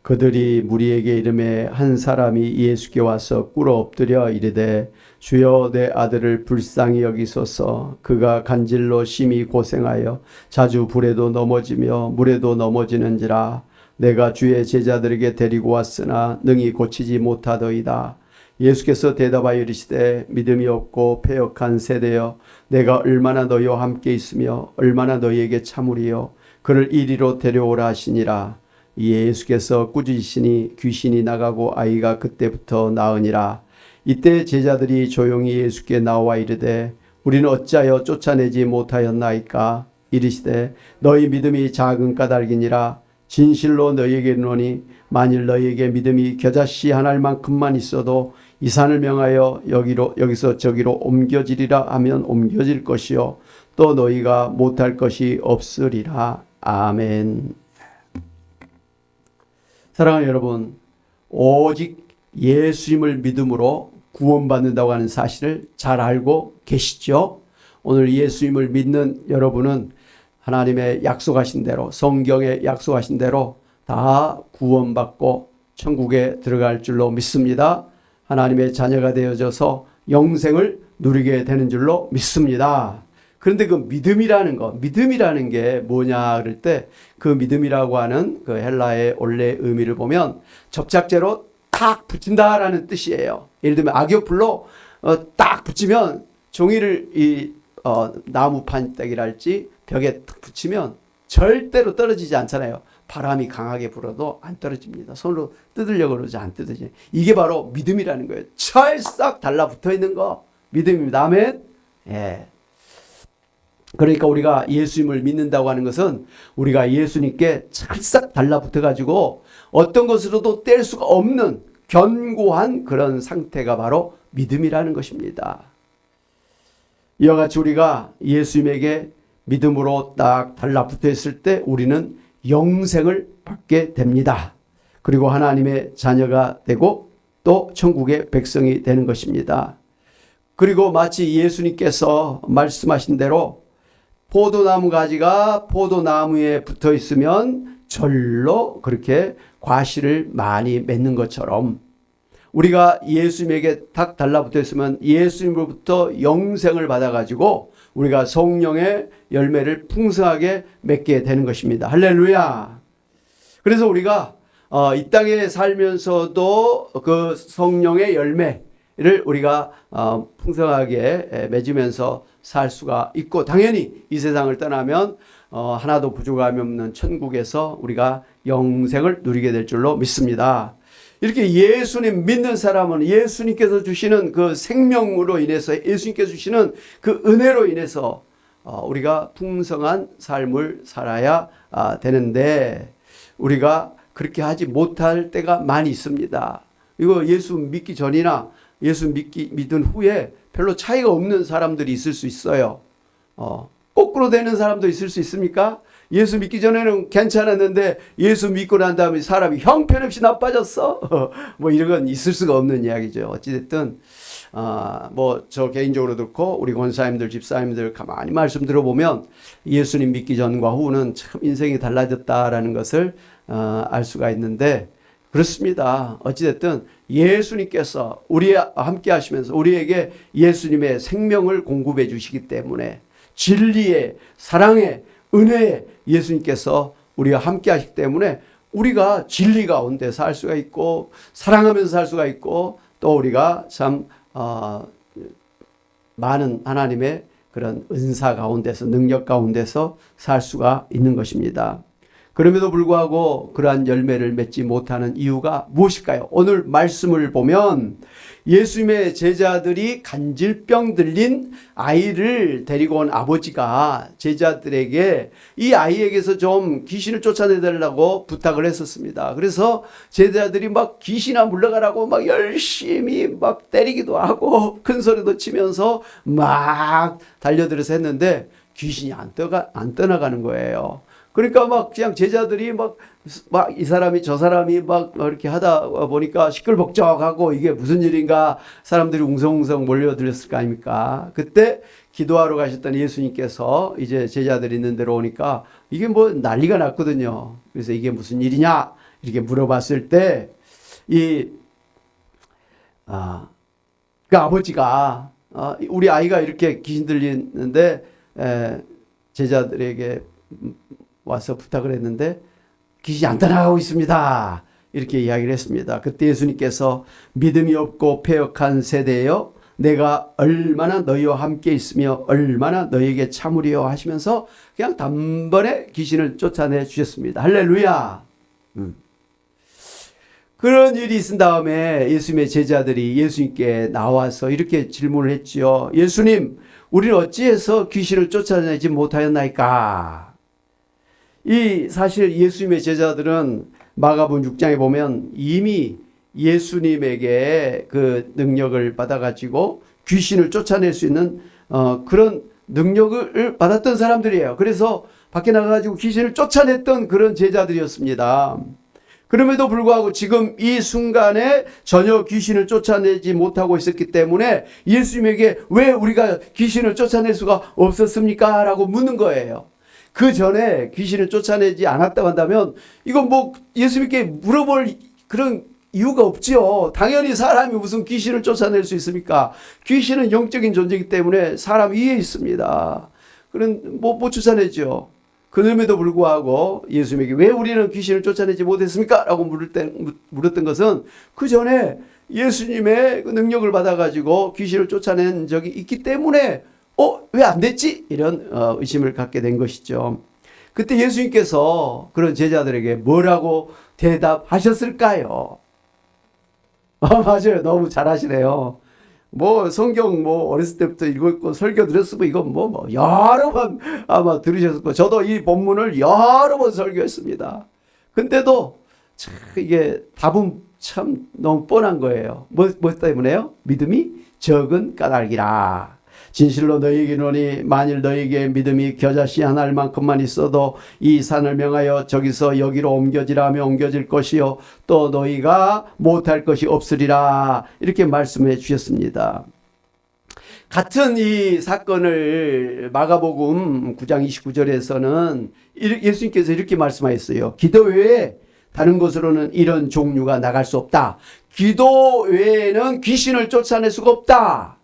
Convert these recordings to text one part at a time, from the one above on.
그들이 무리에게 이르매 한 사람이 예수께 와서 꿇어 엎드려 이르되 주여 내 아들을 불쌍히 여기소서. 그가 간질로 심히 고생하여 자주 불에도 넘어지며 물에도 넘어지는지라. 내가 주의 제자들에게 데리고 왔으나 능히 고치지 못하더이다. 예수께서 대답하여 이르시되 믿음이 없고 패역한 세대여, 내가 얼마나 너희와 함께 있으며 얼마나 너희에게 참으리요. 그를 이리로 데려오라 하시니라. 예수께서 꾸짖으시니 귀신이 나가고 아이가 그때부터 나으니라. 이때 제자들이 조용히 예수께 나와 이르되 우리는 어찌하여 쫓아내지 못하였나이까. 이르시되 너희 믿음이 작은 까닭이니라. 진실로 너희에게 이르노니 만일 너희에게 믿음이 겨자씨 한 알만큼만 있어도 이 산을 명하여 여기서 저기로 옮겨지리라 하면 옮겨질 것이요 또 너희가 못할 것이 없으리라. 아멘. 사랑하는 여러분, 오직 예수님을 믿음으로 구원받는다고 하는 사실을 잘 알고 계시죠? 오늘 예수님을 믿는 여러분은 하나님의 약속하신 대로, 성경에 약속하신 대로 다 구원받고 천국에 들어갈 줄로 믿습니다. 하나님의 자녀가 되어져서 영생을 누리게 되는 줄로 믿습니다. 그런데 그 믿음이라는 게 뭐냐 그럴 때 그 믿음이라고 하는 그 헬라의 원래 의미를 보면 접착제로 딱 붙인다라는 뜻이에요. 예를 들면 악효불로 딱 붙이면 종이를 나무 판때기랄지 벽에 딱 붙이면 절대로 떨어지지 않잖아요. 바람이 강하게 불어도 안 떨어집니다. 손으로 뜯으려고 그러지 안 뜯어지죠. 이게 바로 믿음이라는 거예요. 찰싹 달라붙어 있는 거 믿음입니다. 아멘. 예. 그러니까 우리가 예수님을 믿는다고 하는 것은 우리가 예수님께 찰싹 달라붙어 가지고 어떤 것으로도 뗄 수가 없는 견고한 그런 상태가 바로 믿음이라는 것입니다. 이와 같이 우리가 예수님에게 믿음으로 딱 달라붙어 있을 때 우리는 영생을 받게 됩니다. 그리고 하나님의 자녀가 되고 또 천국의 백성이 되는 것입니다. 그리고 마치 예수님께서 말씀하신 대로 포도나무 가지가 포도나무에 붙어 있으면 절로 그렇게 과실을 많이 맺는 것처럼 우리가 예수님에게 딱 달라붙어 있으면 예수님으로부터 영생을 받아가지고 우리가 성령의 열매를 풍성하게 맺게 되는 것입니다. 할렐루야. 그래서 우리가 이 땅에 살면서도 그 성령의 열매를 우리가 풍성하게 맺으면서 살 수가 있고, 당연히 이 세상을 떠나면 하나도 부족함이 없는 천국에서 우리가 영생을 누리게 될 줄로 믿습니다. 이렇게 예수님 믿는 사람은 예수님께서 주시는 그 생명으로 인해서, 예수님께서 주시는 그 은혜로 인해서 우리가 풍성한 삶을 살아야 되는데 우리가 그렇게 하지 못할 때가 많이 있습니다. 이거 예수 믿기 전이나 예수 믿은 후에 별로 차이가 없는 사람들이 있을 수 있어요. 거꾸로 되는 사람도 있을 수 있습니까? 예수 믿기 전에는 괜찮았는데 예수 믿고 난 다음에 사람이 형편없이 나빠졌어? 뭐 이런 건 있을 수가 없는 이야기죠. 어찌됐든 뭐 저 개인적으로 듣고 우리 권사님들 집사님들 가만히 말씀 들어보면 예수님 믿기 전과 후는 참 인생이 달라졌다라는 것을 알 수가 있는데, 그렇습니다. 어찌됐든 예수님께서 우리와 함께 하시면서 우리에게 예수님의 생명을 공급해 주시기 때문에, 진리의 사랑의 은혜에 예수님께서 우리와 함께 하시기 때문에 우리가 진리 가운데 살 수가 있고 사랑하면서 살 수가 있고 또 우리가 참 많은 하나님의 그런 은사 가운데서, 능력 가운데서 살 수가 있는 것입니다. 그럼에도 불구하고 그러한 열매를 맺지 못하는 이유가 무엇일까요? 오늘 말씀을 보면 예수님의 제자들이 간질병 들린 아이를 데리고 온 아버지가 제자들에게 이 아이에게서 좀 귀신을 쫓아내달라고 부탁을 했었습니다. 그래서 제자들이 막 귀신아 물러가라고 막 열심히 막 때리기도 하고 큰 소리도 치면서 막 달려들어서 했는데 귀신이 안 떠나가는 거예요. 그러니까 막 그냥 제자들이 막 이 사람이 저 사람이 막 이렇게 하다 보니까 시끌벅적하고 이게 무슨 일인가, 사람들이 웅성웅성 몰려들었을 거 아닙니까? 그때 기도하러 가셨던 예수님께서 이제 제자들이 있는 데로 오니까 이게 뭐 난리가 났거든요. 그래서 이게 무슨 일이냐 이렇게 물어봤을 때, 그 아버지가, 우리 아이가 이렇게 귀신 들리는데, 제자들에게 와서 부탁을 했는데, 귀신이 안 떠나가고 있습니다. 이렇게 이야기를 했습니다. 그때 예수님께서 믿음이 없고 패역한 세대여, 내가 얼마나 너희와 함께 있으며 얼마나 너희에게 참으리요 하시면서 그냥 단번에 귀신을 쫓아내 주셨습니다. 할렐루야. 그런 일이 있은 다음에 예수님의 제자들이 예수님께 나와서 이렇게 질문을 했지요. 예수님, 우리는 어찌해서 귀신을 쫓아내지 못하였나이까? 사실 예수님의 제자들은 마가복음 6장에 보면 이미 예수님에게 그 능력을 받아가지고 귀신을 쫓아낼 수 있는 그런 능력을 받았던 사람들이에요. 그래서 밖에 나가가지고 귀신을 쫓아냈던 그런 제자들이었습니다. 그럼에도 불구하고 지금 이 순간에 전혀 귀신을 쫓아내지 못하고 있었기 때문에 예수님에게 왜 우리가 귀신을 쫓아낼 수가 없었습니까? 라고 묻는 거예요. 그 전에 귀신을 쫓아내지 않았다고 한다면 이건 뭐 예수님께 물어볼 그런 이유가 없지요. 당연히 사람이 무슨 귀신을 쫓아낼 수 있습니까? 귀신은 영적인 존재이기 때문에 사람 위에 있습니다. 그런 못 쫓아내죠. 그럼에도 불구하고 예수님에게 왜 우리는 귀신을 쫓아내지 못했습니까? 라고 물었던 것은 그 전에 예수님의 그 능력을 받아가지고 귀신을 쫓아낸 적이 있기 때문에 왜 안 됐지? 이런 의심을 갖게 된 것이죠. 그때 예수님께서 그런 제자들에게 뭐라고 대답하셨을까요? 맞아요. 너무 잘하시네요. 성경 어렸을 때부터 읽었고 설교 들었으면 이건 여러 번 아마 들으셨을 거예요. 저도 이 본문을 여러 번 설교했습니다. 근데도 참 이게 답은 참 너무 뻔한 거예요. 뭐 때문에요? 믿음이 적은 까닭이라. 진실로 너희에게 이르노니 만일 너희에게 믿음이 겨자씨 한 알만큼만 있어도 이 산을 명하여 저기서 여기로 옮겨지라 하면 옮겨질 것이요 또 너희가 못할 것이 없으리라 이렇게 말씀해 주셨습니다. 같은 이 사건을 마가복음 9장 29절에서는 예수님께서 이렇게 말씀하셨어요. 기도 외에 다른 곳으로는 이런 종류가 나갈 수 없다. 기도 외에는 귀신을 쫓아낼 수가 없다.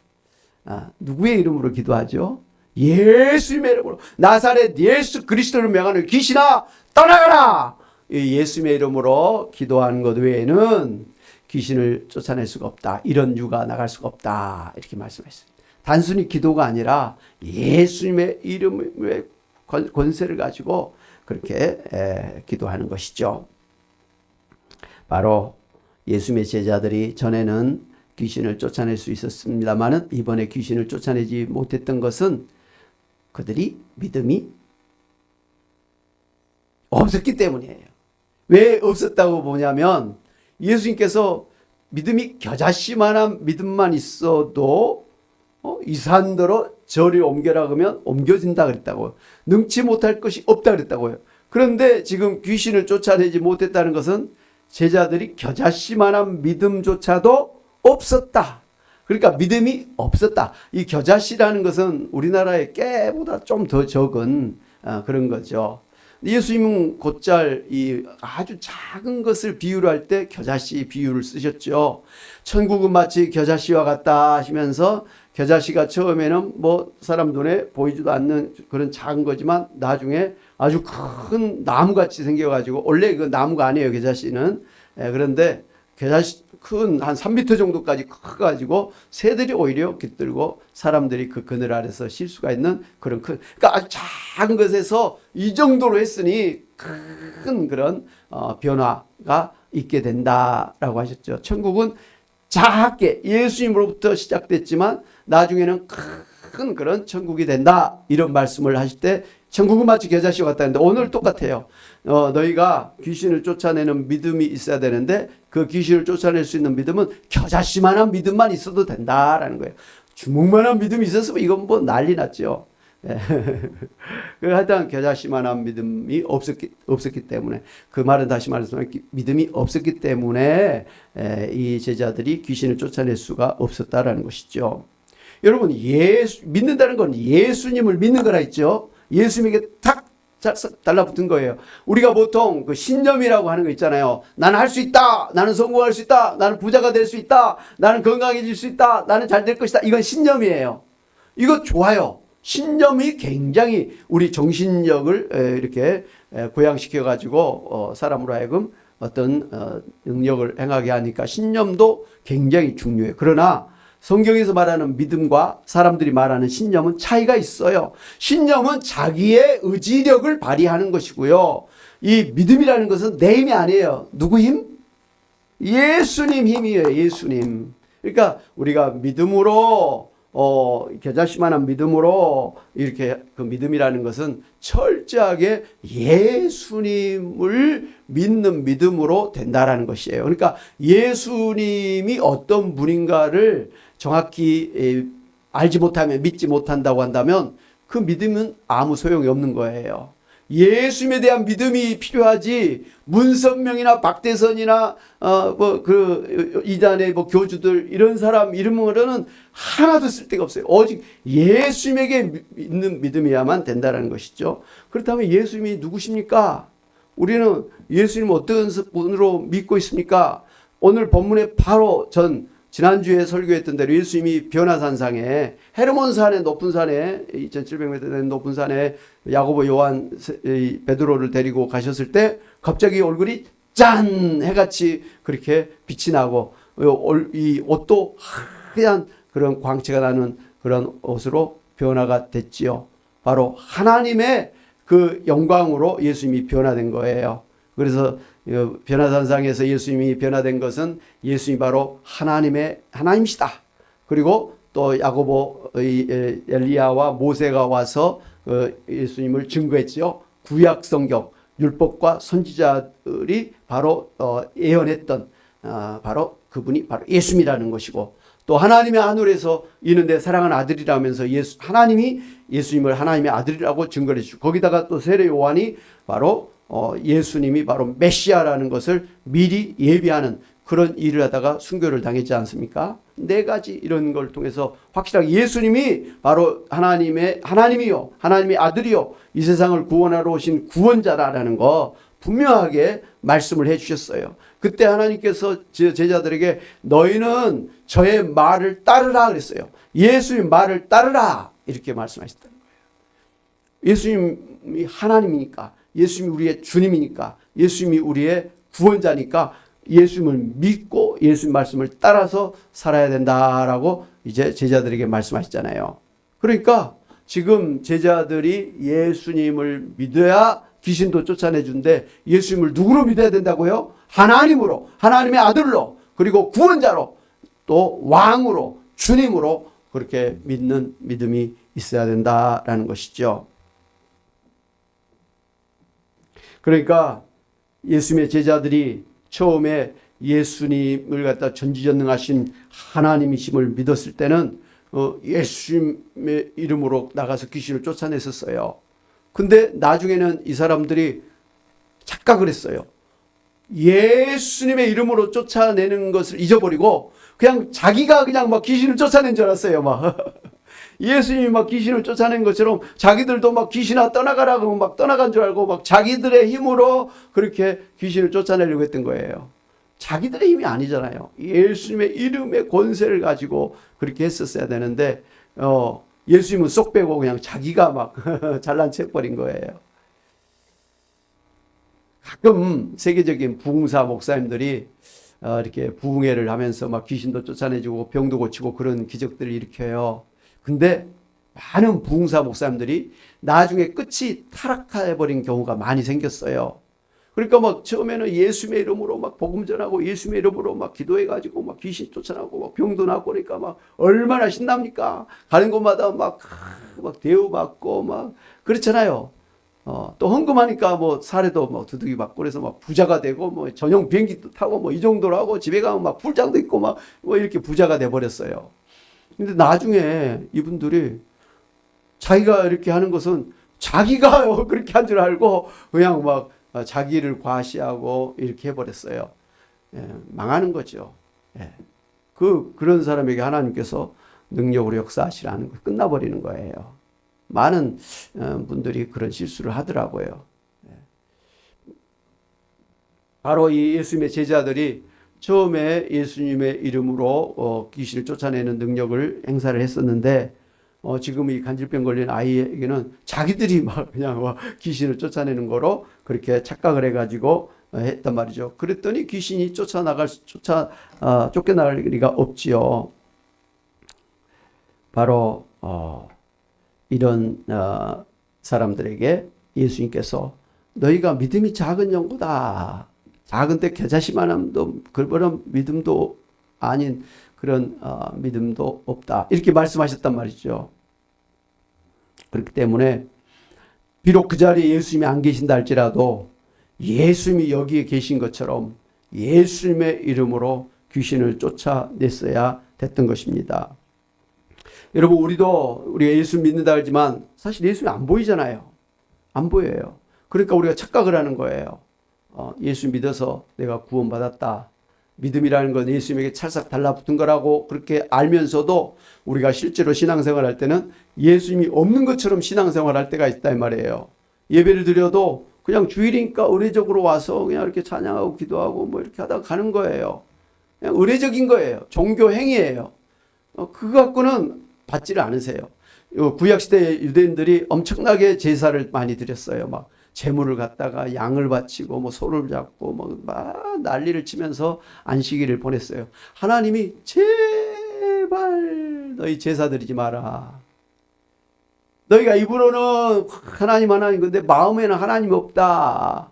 누구의 이름으로 기도하죠? 예수님의 이름으로. 나사렛 예수 그리스도를 명하는 귀신아 떠나가라. 예수님의 이름으로 기도하는 것 외에는 귀신을 쫓아낼 수가 없다. 이런 유가 나갈 수가 없다. 이렇게 말씀하셨습니다. 단순히 기도가 아니라 예수님의 이름의 권세를 가지고 그렇게 기도하는 것이죠. 바로 예수님의 제자들이 전에는 귀신을 쫓아낼 수 있었습니다만 이번에 귀신을 쫓아내지 못했던 것은 그들이 믿음이 없었기 때문이에요. 왜 없었다고 보냐면 예수님께서 믿음이 겨자씨만한 믿음만 있어도 이 산더러 저리 옮겨라 그러면 옮겨진다 그랬다고요. 능치 못할 것이 없다 그랬다고요. 그런데 지금 귀신을 쫓아내지 못했다는 것은 제자들이 겨자씨만한 믿음조차도 없었다. 그러니까 믿음이 없었다. 이 겨자씨라는 것은 우리나라의 깨보다 좀 더 적은 그런 거죠. 예수님은 곧잘 이 아주 작은 것을 비유를 할 때 겨자씨 비유를 쓰셨죠. 천국은 마치 겨자씨와 같다 하시면서 겨자씨가 처음에는 사람 눈에 보이지도 않는 그런 작은 거지만 나중에 아주 큰 나무같이 생겨가지고 원래 그 나무가 아니에요. 겨자씨는. 그런데 겨자씨 큰 한 3m 정도까지 커가지고 새들이 오히려 깃들고 사람들이 그 그늘 아래서 쉴 수가 있는 그런 그러니까 아주 작은 것에서 이 정도로 했으니 큰 그런 변화가 있게 된다라고 하셨죠. 천국은 작게 예수님으로부터 시작됐지만 나중에는 큰 그런 천국이 된다 이런 말씀을 하실 때 천국은 마치 겨자씨와 같다는데 오늘 똑같아요. 너희가 귀신을 쫓아내는 믿음이 있어야 되는데 그 귀신을 쫓아낼 수 있는 믿음은 겨자씨만한 믿음만 있어도 된다라는 거예요. 주먹만한 믿음이 있었으면 이건 난리 났죠. 하여튼 겨자씨만한 믿음이 없었기 때문에 그 말은 다시 말해서 믿음이 없었기 때문에 이 제자들이 귀신을 쫓아낼 수가 없었다라는 것이죠. 여러분 믿는다는 건 예수님을 믿는 거라 했죠. 예수님에게 딱 달라붙은 거예요. 우리가 보통 그 신념이라고 하는 거 있잖아요. 나는 할 수 있다. 나는 성공할 수 있다. 나는 부자가 될 수 있다. 나는 건강해질 수 있다. 나는 잘 될 것이다. 이건 신념이에요. 이거 좋아요. 신념이 굉장히 우리 정신력을 이렇게 고양시켜 가지고 사람으로 하여금 어떤 능력을 행하게 하니까 신념도 굉장히 중요해요. 그러나 성경에서 말하는 믿음과 사람들이 말하는 신념은 차이가 있어요. 신념은 자기의 의지력을 발휘하는 것이고요. 이 믿음이라는 것은 내 힘이 아니에요. 누구 힘? 예수님 힘이에요. 예수님. 그러니까 우리가 믿음으로 겨자씨만한 믿음으로 이렇게 그 믿음이라는 것은 철저하게 예수님을 믿는 믿음으로 된다라는 것이에요. 그러니까 예수님이 어떤 분인가를 정확히 알지 못하면 믿지 못한다고 한다면 그 믿음은 아무 소용이 없는 거예요. 예수님에 대한 믿음이 필요하지 문선명이나 박대선이나 이단의 교주들 이런 사람 이름으로는 하나도 쓸데가 없어요. 오직 예수님에게 있는 믿음이야만 된다는 것이죠. 그렇다면 예수님이 누구십니까? 우리는 예수님 어떤 분으로 믿고 있습니까? 오늘 본문에 바로 지난주에 설교했던 대로 예수님이 변화산상에 헤르몬산의 높은 산에 2700m 되는 높은 산에 야고보 요한 베드로를 데리고 가셨을 때 갑자기 얼굴이 짠 해같이 그렇게 빛이 나고 이 옷도 하얀 그런 광채가 나는 그런 옷으로 변화가 됐지요. 바로 하나님의 그 영광으로 예수님이 변화된 거예요. 그래서 변화산상에서 예수님이 변화된 것은 예수님이 바로 하나님이시다. 그리고 또 야고보 엘리야와 모세가 와서 예수님을 증거했지요. 구약 성경 율법과 선지자들이 바로 예언했던 바로 그분이 바로 예수님이라는 것이고 또 하나님의 하늘에서 이는 내 사랑하는 아들이라면서 하나님이 예수님을 하나님의 아들이라고 증거해 주시고 거기다가 또 세례 요한이 바로 예수님이 바로 메시아라는 것을 미리 예비하는 그런 일을 하다가 순교를 당했지 않습니까? 4가지 이런 걸 통해서 확실하게 예수님이 바로 하나님이요 하나님의 아들이요 이 세상을 구원하러 오신 구원자라는 거 분명하게 말씀을 해 주셨어요. 그때 하나님께서 제자들에게 너희는 저의 말을 따르라 그랬어요. 예수님 말을 따르라 이렇게 말씀하셨다는 거예요. 예수님이 하나님이니까 예수님이 우리의 주님이니까 예수님이 우리의 구원자니까 예수님을 믿고 예수님 말씀을 따라서 살아야 된다라고 이제 제자들에게 말씀하셨잖아요. 그러니까 지금 제자들이 예수님을 믿어야 귀신도 쫓아내준데 예수님을 누구로 믿어야 된다고요? 하나님으로, 하나님의 아들로, 그리고 구원자로, 또 왕으로, 주님으로 그렇게 믿는 믿음이 있어야 된다라는 것이죠. 그러니까 예수님의 제자들이 처음에 예수님을 갖다 전지전능하신 하나님이심을 믿었을 때는 예수님의 이름으로 나가서 귀신을 쫓아냈었어요. 근데 나중에는 이 사람들이 착각을 했어요. 예수님의 이름으로 쫓아내는 것을 잊어버리고 그냥 자기가 그냥 막 귀신을 쫓아낸 줄 알았어요. 막 예수님이 막 귀신을 쫓아낸 것처럼 자기들도 막 귀신아 떠나가라고 막 떠나간 줄 알고 막 자기들의 힘으로 그렇게 귀신을 쫓아내려고 했던 거예요. 자기들의 힘이 아니잖아요. 예수님의 이름의 권세를 가지고 그렇게 했었어야 되는데 예수님은 쏙 빼고 그냥 자기가 막 잘난 체 해버린 거예요. 가끔 세계적인 부흥사 목사님들이 이렇게 부흥회를 하면서 막 귀신도 쫓아내주고 병도 고치고 그런 기적들을 일으켜요. 근데 많은 부흥사 목사님들이 나중에 끝이 타락해버린 경우가 많이 생겼어요. 그러니까 막 처음에는 예수님의 이름으로 막 복음 전하고 예수님의 이름으로 막 기도해가지고 막 귀신 쫓아나고 막 병도 낫고 그러니까 막 얼마나 신납니까? 가는 곳마다 막 대우받고 막 그렇잖아요. 또 헌금하니까 뭐 사례도 뭐 두둑이 받고 그래서 막 부자가 되고 뭐 전용 비행기도 타고 뭐 이 정도로 하고 집에 가면 막 풀장도 있고 막 뭐 이렇게 부자가 돼버렸어요. 근데 나중에 이분들이 자기가 이렇게 하는 것은 자기가 그렇게 한 줄 알고 그냥 막 자기를 과시하고 이렇게 해버렸어요. 망하는 거죠. 그런 사람에게 하나님께서 능력으로 역사하시라는 거 끝나버리는 거예요. 많은 분들이 그런 실수를 하더라고요. 바로 이 예수님의 제자들이 처음에 예수님의 이름으로 귀신을 쫓아내는 능력을 행사를 했었는데 지금 이 간질병 걸린 아이에게는 자기들이 막 그냥 귀신을 쫓아내는 거로 그렇게 착각을 해가지고 했단 말이죠. 그랬더니 귀신이 쫓겨나갈 리가 없지요. 바로 이런 사람들에게 예수님께서 너희가 믿음이 작은 영구다. 작은데 겨자씨만함도 그런 믿음도 아닌 그런 믿음도 없다. 이렇게 말씀하셨단 말이죠. 그렇기 때문에 비록 그 자리에 예수님이 안 계신다 할지라도 예수님이 여기에 계신 것처럼 예수님의 이름으로 귀신을 쫓아냈어야 됐던 것입니다. 여러분 우리가 예수 믿는다 하지만 사실 예수님이 안 보이잖아요. 안 보여요. 그러니까 우리가 착각을 하는 거예요. 예수 믿어서 내가 구원받았다. 믿음이라는 건 예수님에게 찰싹 달라붙은 거라고 그렇게 알면서도 우리가 실제로 신앙생활 할 때는 예수님이 없는 것처럼 신앙생활 할 때가 있다 이 말이에요. 예배를 드려도 그냥 주일이니까 의례적으로 와서 그냥 이렇게 찬양하고 기도하고 뭐 이렇게 하다가 가는 거예요. 그냥 의례적인 거예요. 종교 행위예요. 그거 갖고는 받지를 않으세요. 구약시대 유대인들이 엄청나게 제사를 많이 드렸어요. 막 제물을 갖다가 양을 바치고 뭐 소를 잡고 막 난리를 치면서 안식일을 보냈어요. 하나님이 제발 너희 제사 드리지 마라. 너희가 입으로는 하나님 근데 마음에는 하나님이 없다.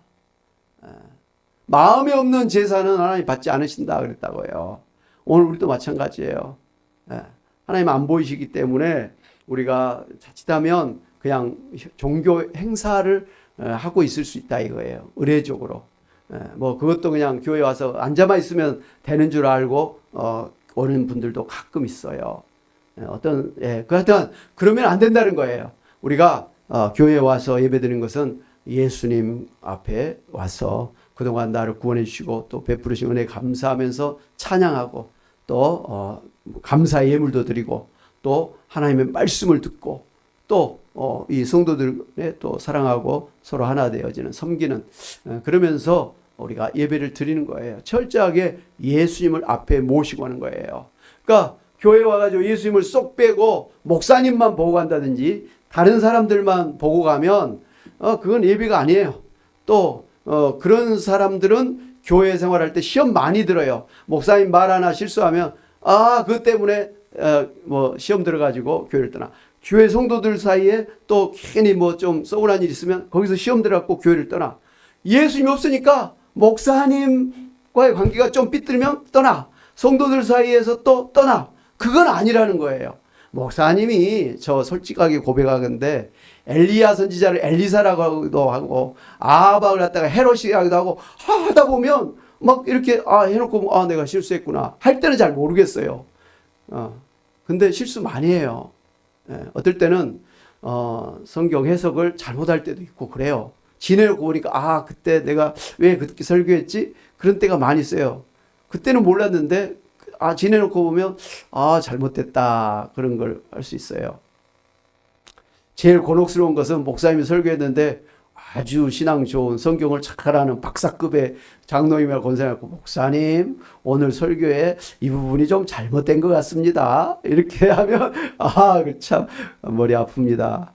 마음에 없는 제사는 하나님 받지 않으신다 그랬다고요. 오늘 우리도 마찬가지예요. 하나님 안 보이시기 때문에 우리가 자칫하면 그냥 종교 행사를 하고 있을 수 있다 이거예요. 의례적으로. 뭐 그것도 그냥 교회 와서 앉아만 있으면 되는 줄 알고 오는 분들도 가끔 있어요. 그렇다면 그러면 안 된다는 거예요. 우리가 교회에 와서 예배드리는 것은 예수님 앞에 와서 그동안 나를 구원해 주시고 또 베푸르신 은혜 감사하면서 찬양하고 또 감사의 예물도 드리고 또 하나님의 말씀을 듣고 또 이 성도들의 또 사랑하고 서로 하나 되어지는 섬기는 그러면서 우리가 예배를 드리는 거예요. 철저하게 예수님을 앞에 모시고 하는 거예요. 그러니까 교회 와가지고 예수님을 쏙 빼고 목사님만 보고 간다든지 다른 사람들만 보고 가면 그건 예배가 아니에요. 또 그런 사람들은 교회 생활할 때 시험 많이 들어요. 목사님 말 하나 실수하면 그것 때문에 뭐 시험 들어가지고 교회를 떠나. 교회 성도들 사이에 또 괜히 뭐 좀 서운한 일 있으면 거기서 시험 들어갖고 교회를 떠나. 예수님이 없으니까 목사님과의 관계가 좀 삐뚤면 떠나. 성도들 사이에서 또 떠나. 그건 아니라는 거예요. 목사님이 저 솔직하게 고백하건데 엘리야 선지자를 엘리사라고도 하고 아합을 갖다가 헤롯이라고도 하고 하다 보면 막 이렇게 해놓고 내가 실수했구나 할 때는 잘 모르겠어요. 근데 실수 많이 해요. 어떨 때는 성경 해석을 잘못할 때도 있고 그래요. 지내놓고 보니까 그때 내가 왜 그렇게 설교했지? 그런 때가 많이 있어요. 그때는 몰랐는데 지내놓고 보면 잘못됐다 그런 걸 할 수 있어요. 제일 곤혹스러운 것은 목사님이 설교했는데 아주 신앙 좋은 성경을 착하라는 박사급의 장로님이나 권사님하고 목사님 오늘 설교에 이 부분이 좀 잘못된 것 같습니다. 이렇게 하면 참 머리 아픕니다.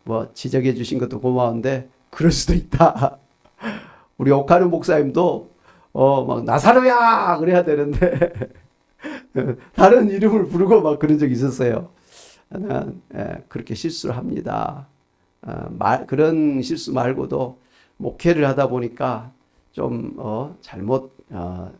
뭐 지적해 주신 것도 고마운데 그럴 수도 있다. 우리 옥하는 목사님도 막 나사로야 그래야 되는데 다른 이름을 부르고 막 그런 적이 있었어요. 그렇게 실수를 합니다. 그런 실수 말고도 목회를 하다 보니까 좀 잘못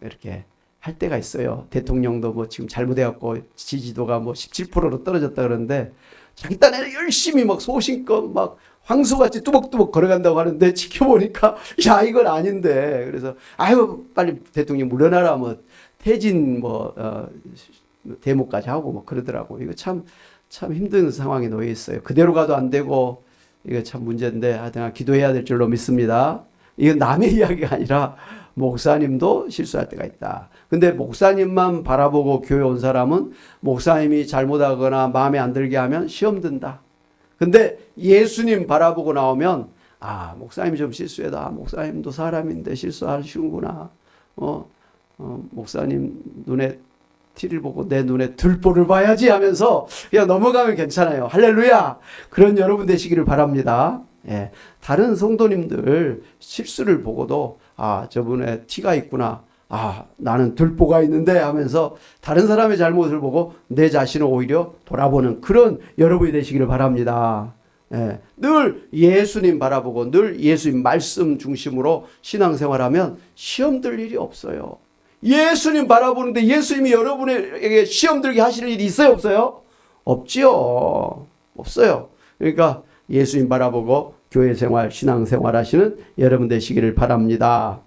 이렇게 할 때가 있어요. 대통령도 뭐 지금 잘못해갖고 지지도가 뭐 17%로 떨어졌다 그러는데 자기 딴에는 열심히 막 소신껏 막 황소같이 뚜벅뚜벅 걸어간다고 하는데 지켜보니까 이건 아닌데 그래서 빨리 대통령 물러나라 뭐 퇴진 뭐 데모까지 하고 뭐 그러더라고. 이거 참 힘든 상황에 놓여 있어요. 그대로 가도 안 되고 이거 참 문제인데 하여튼 기도해야 될 줄로 믿습니다. 이건 남의 이야기가 아니라 목사님도 실수할 때가 있다. 근데 목사님만 바라보고 교회 온 사람은 목사님이 잘못하거나 마음에 안 들게 하면 시험 든다. 근데 예수님 바라보고 나오면 아, 목사님이 좀 실수해다. 목사님도 사람인데 실수하시는구나. 목사님 눈에 티를 보고 내 눈에 들보를 봐야지 하면서 그냥 넘어가면 괜찮아요. 할렐루야. 그런 여러분 되시기를 바랍니다. 예, 다른 성도님들 실수를 보고도 아, 저분의 티가 있구나. 아, 나는 들보가 있는데 하면서 다른 사람의 잘못을 보고 내 자신을 오히려 돌아보는 그런 여러분이 되시기를 바랍니다. 예, 늘 예수님 바라보고 늘 예수님 말씀 중심으로 신앙생활하면 시험 들 일이 없어요. 예수님 바라보는데 예수님이 여러분에게 시험 들게 하시는 일이 있어요, 없어요? 없지요. 없어요. 그러니까 예수님 바라보고 교회 생활, 신앙 생활 하시는 여러분 되시기를 바랍니다.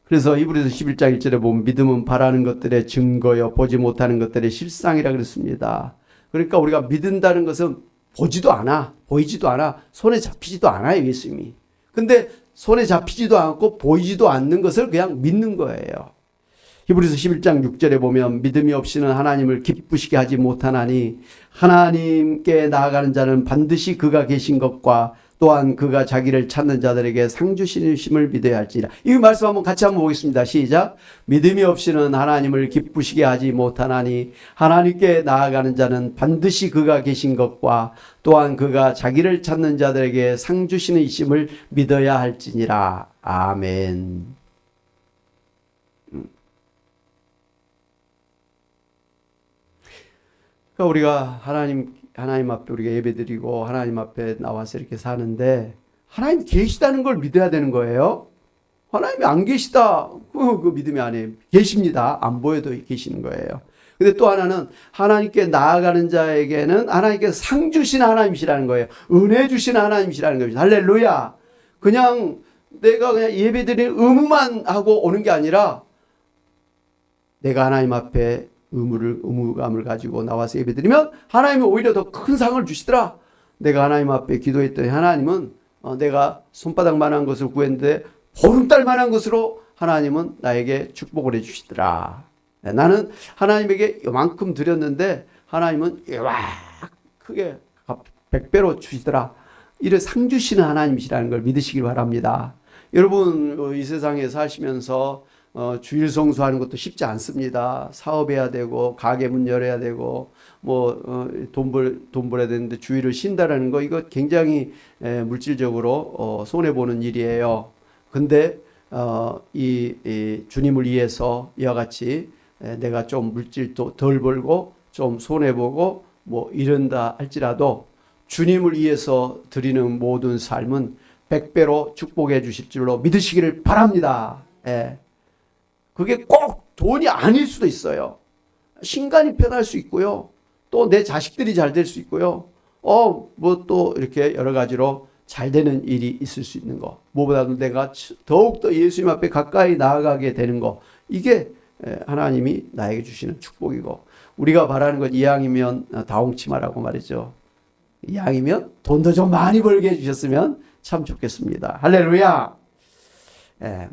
그래서 히브리서 11장 1절에 보면 믿음은 바라는 것들의 증거요 보지 못하는 것들의 실상이라 그랬습니다. 그러니까 우리가 믿는다는 것은 보지도 않아, 보이지도 않아, 손에 잡히지도 않아요, 예수님이. 근데 손에 잡히지도 않고 보이지도 않는 것을 그냥 믿는 거예요. 히브리서 11장 6절에 보면 믿음이 없이는 하나님을 기쁘시게 하지 못하나니 하나님께 나아가는 자는 반드시 그가 계신 것과 또한 그가 자기를 찾는 자들에게 상 주시심을 믿어야 할지라. 이 말씀 한번 같이 한번 보겠습니다. 시작. 믿음이 없이는 하나님을 기쁘시게 하지 못하나니 하나님께 나아가는 자는 반드시 그가 계신 것과 또한 그가 자기를 찾는 자들에게 상 주시는 이심을 믿어야 할지니라. 아멘. 그러니까 우리가 하나님 앞에 우리가 예배드리고 하나님 앞에 나와서 이렇게 사는데 하나님 계시다는 걸 믿어야 되는 거예요. 하나님이 안 계시다. 그 믿음이 아니에요. 계십니다. 안 보여도 계시는 거예요. 근데 또 하나는 하나님께 나아가는 자에게는 하나님께서 상 주시는 하나님이시라는 거예요. 은혜 주시는 하나님이시라는 겁니다. 할렐루야. 그냥 내가 그냥 예배드리는 의무만 하고 오는 게 아니라 내가 하나님 앞에 의무감을 가지고 나와서 예배드리면 하나님이 오히려 더 큰 상을 주시더라. 내가 하나님 앞에 기도했더니 하나님은 내가 손바닥만한 것을 구했는데 보름달만한 것으로 하나님은 나에게 축복을 해주시더라. 나는 하나님에게 요만큼 드렸는데 하나님은 크게 100배로 주시더라. 이를 상 주시는 하나님이시라는 걸 믿으시길 바랍니다. 여러분 이 세상에 사시면서 주일 성수하는 것도 쉽지 않습니다. 사업해야 되고 가게 문 열어야 되고 돈 벌어야 되는데 주일을 쉰다라는 거 이거 굉장히 물질적으로 손해 보는 일이에요. 근데 이 주님을 위해서 이와 같이 내가 좀 물질도 덜 벌고 좀 손해 보고 이런다 할지라도 주님을 위해서 드리는 모든 삶은 100배로 축복해 주실 줄로 믿으시기를 바랍니다. 예. 그게 꼭 돈이 아닐 수도 있어요. 신간이 편할 수 있고요. 또 내 자식들이 잘 될 수 있고요. 또 이렇게 여러 가지로 잘 되는 일이 있을 수 있는 거. 무엇보다도 내가 더욱더 예수님 앞에 가까이 나아가게 되는 거. 이게 하나님이 나에게 주시는 축복이고 우리가 바라는 건 이왕이면 다홍치마라고 말이죠. 이왕이면 돈도 좀 많이 벌게 해주셨으면 참 좋겠습니다. 할렐루야. 예.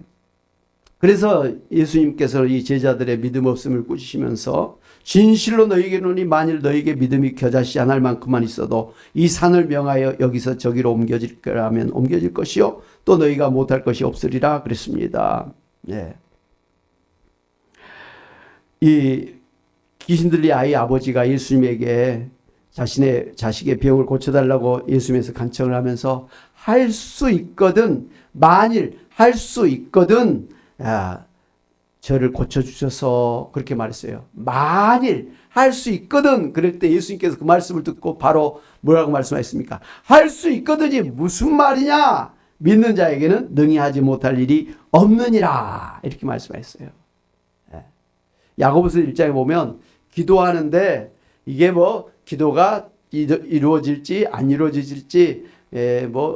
그래서 예수님께서 이 제자들의 믿음 없음을 꾸짖으면서 진실로 너희에게 이르노니 만일 너희에게 믿음이 겨자씨 한 알 만큼만 있어도 이 산을 명하여 여기서 저기로 옮겨질 거라면 옮겨질 것이요 또 너희가 못할 것이 없으리라 그랬습니다. 네. 이 귀신 들린 아이 아버지가 예수님에게 자신의 자식의 병을 고쳐달라고 예수님에서 간청을 하면서 할 수 있거든 만일 할 수 있거든 저를 고쳐주셔서 그렇게 말했어요. 만일 할 수 있거든 그럴 때 예수님께서 그 말씀을 듣고 바로 뭐라고 말씀하셨습니까? 할 수 있거든이 무슨 말이냐? 믿는 자에게는 능히 하지 못할 일이 없느니라 이렇게 말씀하셨어요. 야고보서 1장에 보면 기도하는데 이게 기도가 이루어질지 안 이루어질지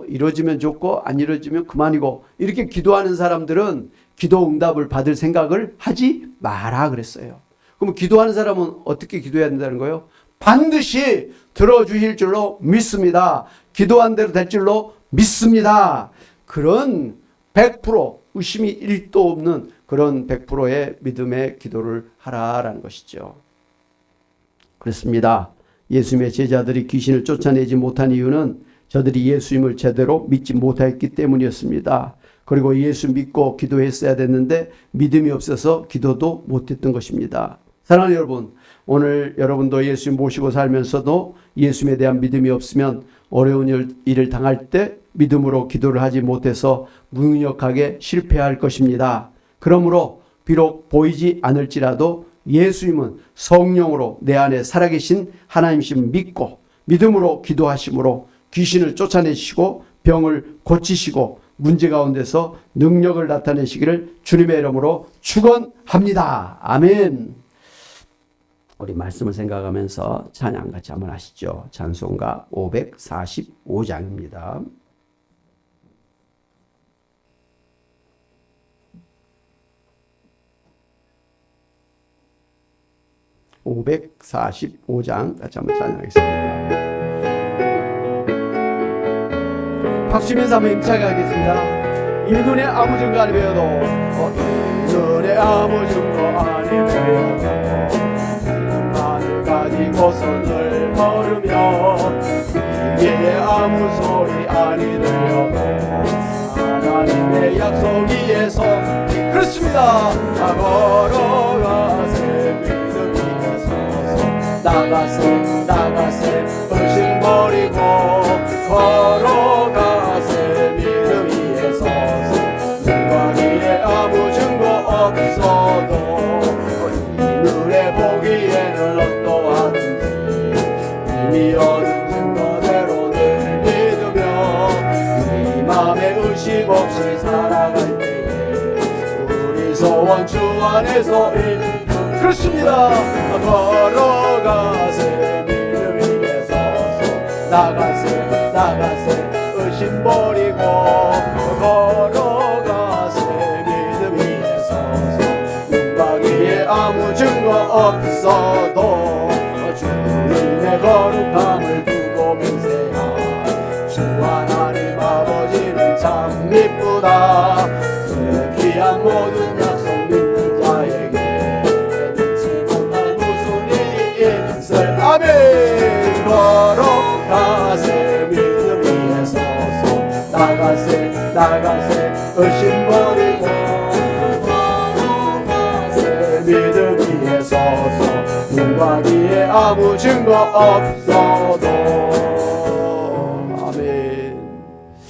이루어지면 좋고 안 이루어지면 그만이고 이렇게 기도하는 사람들은 기도 응답을 받을 생각을 하지 마라 그랬어요. 그럼 기도하는 사람은 어떻게 기도해야 된다는 거예요? 반드시 들어주실 줄로 믿습니다. 기도한 대로 될 줄로 믿습니다. 그런 100% 의심이 1도 없는 그런 100%의 믿음의 기도를 하라라는 것이죠. 그렇습니다. 예수님의 제자들이 귀신을 쫓아내지 못한 이유는 저들이 예수님을 제대로 믿지 못했기 때문이었습니다. 그리고 예수 믿고 기도했어야 됐는데 믿음이 없어서 기도도 못했던 것입니다. 사랑하는 여러분, 오늘 여러분도 예수님 모시고 살면서도 예수님에 대한 믿음이 없으면 어려운 일을 당할 때 믿음으로 기도를 하지 못해서 무능력하게 실패할 것입니다. 그러므로 비록 보이지 않을지라도 예수님은 성령으로 내 안에 살아계신 하나님이심 믿고 믿음으로 기도하심으로 귀신을 쫓아내시고 병을 고치시고 문제 가운데서 능력을 나타내시기를 주님의 이름으로 축원합니다. 아멘. 우리 말씀을 생각하면서 찬양 같이 한번 하시죠. 찬송가 545장입니다. 545장 같이 한번 찬양하겠습니다. 박수면서 한번 힘차게 하겠습니다. 이 눈에 아무 증거 아니 되어도 이 눈에 아무 증거 아니 되어도 하늘 가지고서 늘 걸으며 이게 아무 소리 아니 들려도 하나님의 약속 위에서 그렇습니다. 걸어가세 믿음 위에 서서 나가세 의심 버리고 걸어가세 믿음 위에 서서 눈과 귀에 아무 증거 없어도 이 눈에 보기에는 어떠하든지 이미 얻은 증거대로 늘 믿으며 이 맘에 의심 없이 살아갈 때에 우리 소원 주 안에서 그렇습니다. 걸어가세 믿음 위에 서서 나가세 의심 버리고 걸어가세 믿음 위에 서서 눈과 귀에 아무 증거 없어도 주님의 거룩함을 두고 맹세하 주 하나님 아버지는 참 미쁘다. 그 귀한 모든 약속 믿는 자에게 믿지 못할 무슨 일이 있을 아멘. 걸어가세 믿음 위에 서서 나가세 의심 버리고 걸어가세 믿음 위에 서서 눈과 귀에 아무 증거 없어도